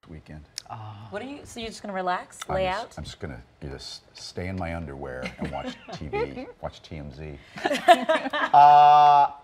weekend. What are you? So you're just gonna relax, lay out? I'm just gonna just stay in my underwear and watch TV, watch TMZ.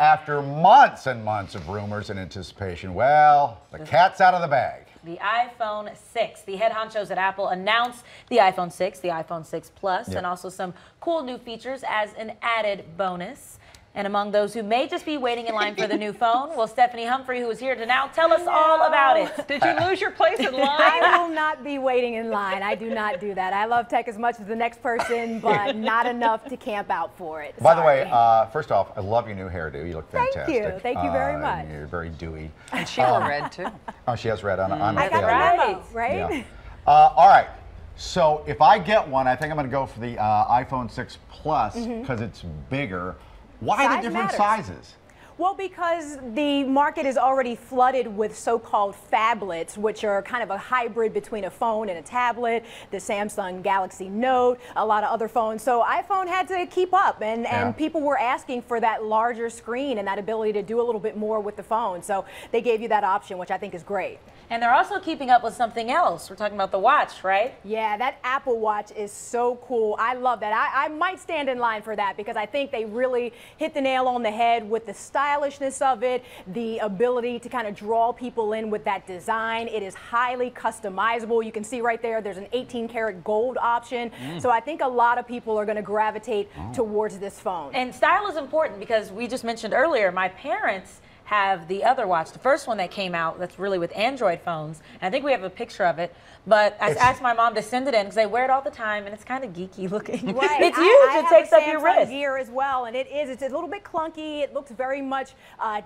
After months and months of rumors and anticipation, well, the cat's out of the bag. The iPhone 6. The head honchos at Apple announced the iPhone 6, the iPhone 6 Plus, and also some cool new features as an added bonus. And among those who may just be waiting in line for the new phone, well, Stephanie Humphrey, who is here to now tell us all about it. Did you lose your place in line? I will not be waiting in line. I do not do that. I love tech as much as the next person, but not enough to camp out for it. By the way, first off, I love your new hairdo. You look fantastic. Thank you. Thank you very much. You're very dewy. And she wore red, too. Oh, she has red on. I got the memo, right? Yeah. All right. So if I get one, I think I'm going to go for the iPhone 6 Plus because it's bigger. Why the different sizes? Well, because the market is already flooded with so-called phablets, which are kind of a hybrid between a phone and a tablet, the Samsung Galaxy Note, a lot of other phones. So iPhone had to keep up, and people were asking for that larger screen and that ability to do a little bit more with the phone. So they gave you that option, which I think is great. And they're also keeping up with something else. We're talking about the watch, right? Yeah, that Apple Watch is so cool. I love that. I might stand in line for that because I think they really hit the nail on the head with the stylishness of it, the ability to kind of draw people in with that design. It is highly customizable. You can see right there, there's an 18-karat gold option. So I think a lot of people are going to gravitate towards this phone. And style is important because we just mentioned earlier, my parents have the other watch, the first one that came out that's really with Android phones. And I think we have a picture of it. But I asked my mom to send it in because they wear it all the time and it's kind of geeky looking. Right. It's huge. It takes up your wrist. Gear as well, and it's a little bit clunky. It looks very much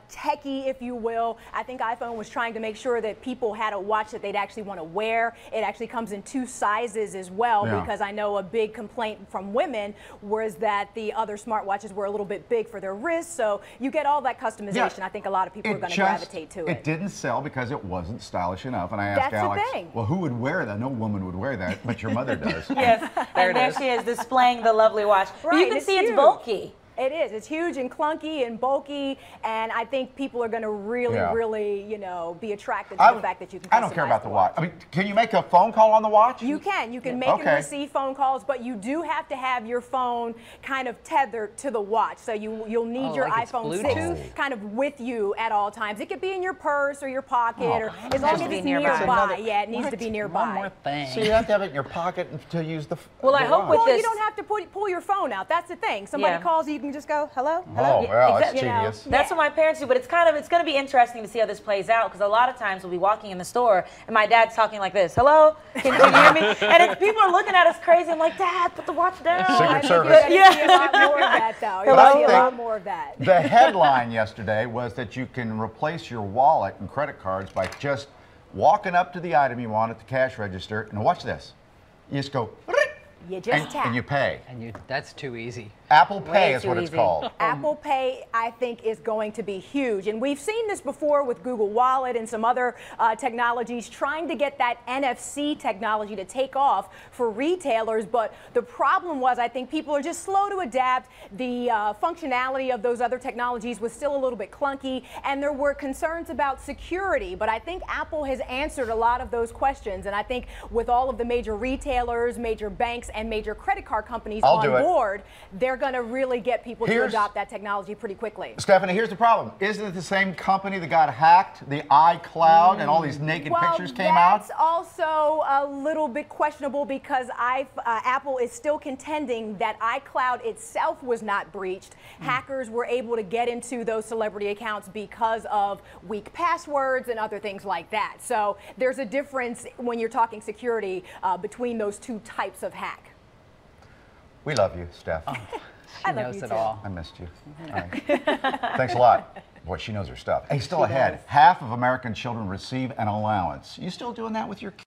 techy, if you will. I think iPhone was trying to make sure that people had a watch that they'd actually want to wear. It actually comes in 2 sizes as well because I know a big complaint from women was that the other smartwatches were a little bit big for their wrists. So you get all that customization. I think a lot of people are going to gravitate to it. It didn't sell because it wasn't stylish enough. And I asked Alex, well, who would wear that? No woman would wear that, but your mother does. Yes, and there she is displaying the lovely watch. Right, you can see it's bulky. It is. It's huge and clunky and bulky, and I think people are going to really, you know, be attracted to the fact that you can customize. I don't care about the watch. I mean, can you make a phone call on the watch? You can. You can make and receive phone calls, but you do have to have your phone kind of tethered to the watch. So you'll need your iPhone 6 kind of with you at all times. It could be in your purse or your pocket, or as long as it's nearby. Yeah, it needs to be nearby. One more thing. So you have to have it in your pocket to use the. Well, I hope with this. Well, you don't have to pull your phone out. That's the thing. Somebody calls you. You can just go, hello, Oh, hello. well, that's genius. That's what my parents do, but it's going to be interesting to see how this plays out because a lot of times we'll be walking in the store and my dad's talking like this, hello, can you hear me? And people are looking at us crazy. I'm like, Dad, put the watch down. Secret Service. You're going to see a lot more of that, though. You're going to see a lot more of that. The headline yesterday was that you can replace your wallet and credit cards by just walking up to the item you want at the cash register, and watch this. You just go, you just tap. and you pay. And that's too easy. Apple Pay is what it's called. Apple Pay, I think, is going to be huge. And we've seen this before with Google Wallet and some other technologies trying to get that NFC technology to take off for retailers. But the problem was, I think people are just slow to adapt. The functionality of those other technologies was still a little bit clunky. And there were concerns about security. But I think Apple has answered a lot of those questions. And I think with all of the major retailers, major banks, and major credit card companies on board, they're going to really get people to adopt that technology pretty quickly. Stephanie, here's the problem. Isn't it the same company that got hacked, the iCloud, and all these naked pictures came out? That's also a little bit questionable because Apple is still contending that iCloud itself was not breached. Hackers were able to get into those celebrity accounts because of weak passwords and other things like that. So there's a difference when you're talking security between those 2 types of hack. We love you, Steph. She knows it all. I missed you. All right. Thanks a lot. Boy, she knows her stuff. Hey, still ahead. Half of American children receive an allowance. You still doing that with your kids?